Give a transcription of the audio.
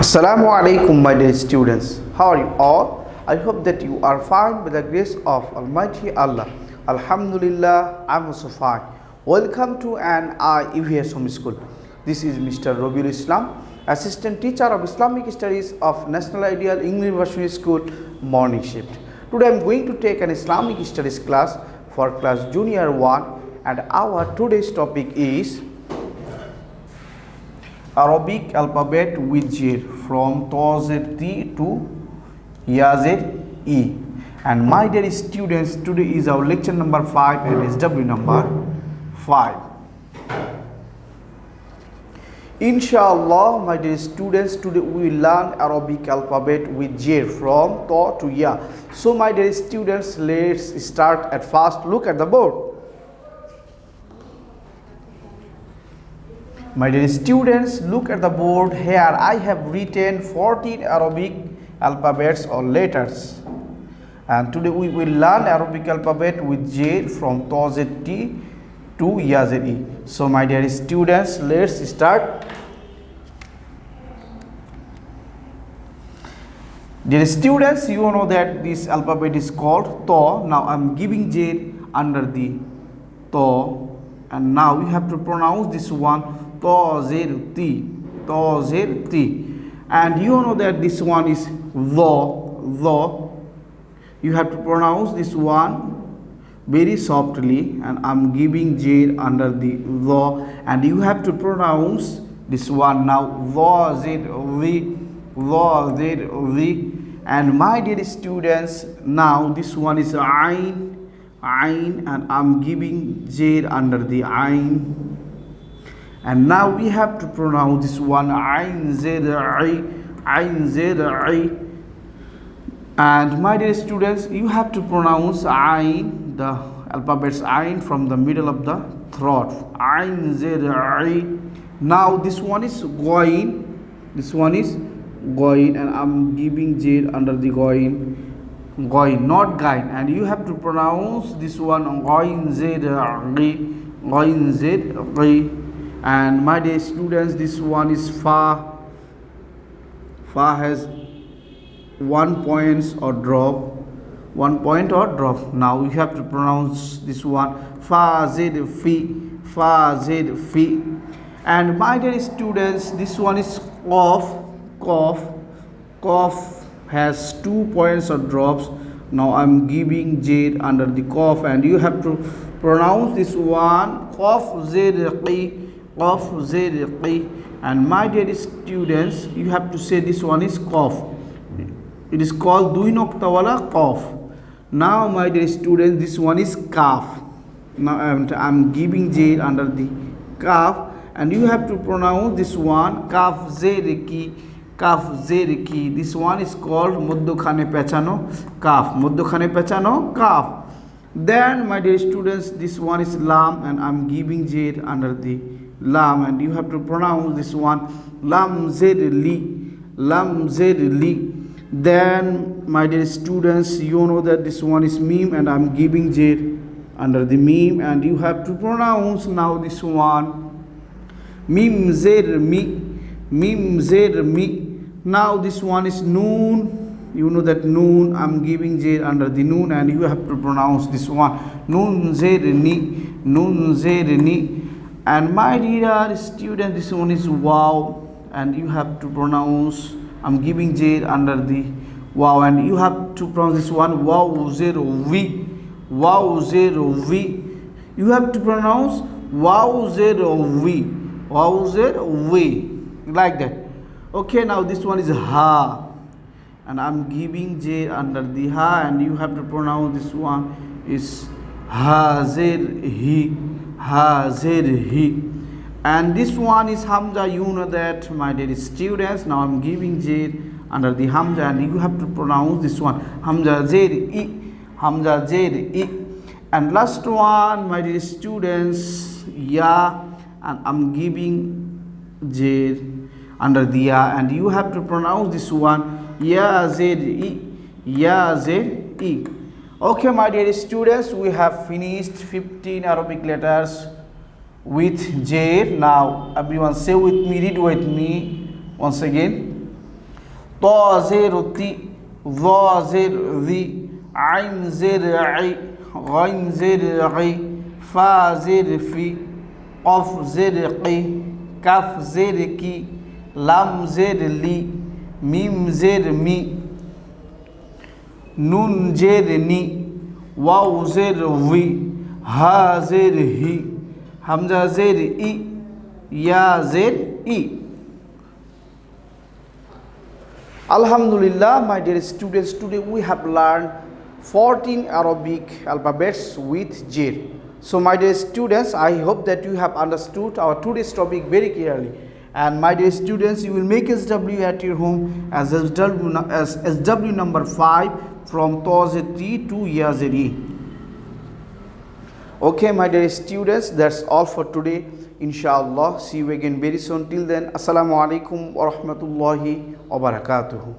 Assalamu alaikum, my dear students. How are you all? I hope that you are fine by the grace of Almighty Allah. Alhamdulillah, I'm also fine. Welcome to an EVS Home School. This is Mr. Robiul Islam, Assistant Teacher of Islamic Studies of National Ideal English University School, Morning Shift. Today I'm going to take an Islamic Studies class for class Junior 1, and our today's topic is Arabic alphabet with Z from T to E. And my dear students, today is our lecture number 5 and SW number 5. Inshallah, my dear students, today we will learn Arabic alphabet with Z from Ta to Ya. So my dear students, let's start at first. Look at the board. My dear students, look at the board. Here I have written 14 Arabic alphabets or letters, and today we will learn Arabic alphabet with Z from T to E. So my dear students, let's start. Dear students, you know that this alphabet is called Ta. Now I am giving Z under the Ta, and now you have to pronounce this one T, and you know that this one is the. You have to pronounce this one very softly, and I'm giving Z under the the, and you have to pronounce this one now the, and my dear students, now this one is Ain, and I'm giving Z under the Ain. And now we have to pronounce this one Ain Zai. And my dear students, you have to pronounce Ain, the alphabets Ain, from the middle of the throat. Ain Zai. Now this one is Goin. And I'm giving Z under the Goin, not Gain. And you have to pronounce this one Goin Zai. And my dear students, this one is Fa. Fa has 1 point or drop. Now you have to pronounce this one Fa Zed Fi. And my dear students, this one is Qaf. Qaf has 2 points or drops. Now I'm giving Z under the Qaf, and you have to pronounce this one Qaf Zed. And my dear students, you have to say this one is Qaf. It is called Dui Noktawala Qaf. Now my dear students, this one is Kaf. Now I'm giving Z under the Kaf, and you have to pronounce this one Kaf Zeriki. This one is called Muddukhane Pechano Kaf. Then my dear students, this one is Lam, and I'm giving Z under the Lam, and you have to pronounce this one Lam Zedli. Then my dear students, you know that this one is Mim, and I'm giving Z under the Mim, and you have to pronounce now this one Mim Zer Mi. Now this one is Noon. You know that Noon, I'm giving Z under the Noon, and you have to pronounce this one Nun Zerni. And my dear student, this one is Wow, and you have to pronounce, I'm giving Z under the Wow, and you have to pronounce this one Wow Zero V. You have to pronounce Wow Zero V, like that. Okay, now this one is Ha, and I'm giving Z under the Ha, and you have to pronounce this one is Hazir Hi. And this one is Hamza. You know that, my dear students. Now I'm giving Z under the Hamza, and you have to pronounce this one Hamza Zer I. And last one, my dear students, Ya, and I'm giving Z under the Ya, and you have to pronounce this one Ya Zer I. Okay, my dear students, we have finished 15 Arabic letters with J. Now everyone say with me, read with me once again. طا زير تي ظا زير ذي عين زير عي غين زير غي فا زير في قف زير قي كف زير كي لام زير لي ميم زير مي نون زير ني واو زير وي ها زير هي همزة زير إي يا زير إي. Alhamdulillah, my dear students, today we have learned 14 Arabic alphabets with J. So my dear students, I hope that you have understood our today's topic very clearly. And my dear students, you will make SW at your home as SW number 5 from Tawzeti to Yazeri. Okay, my dear students, that's all for today. Inshallah, see you again very soon. Till then, Assalamu alaikum wa rahmatullahi wa barakatuhu.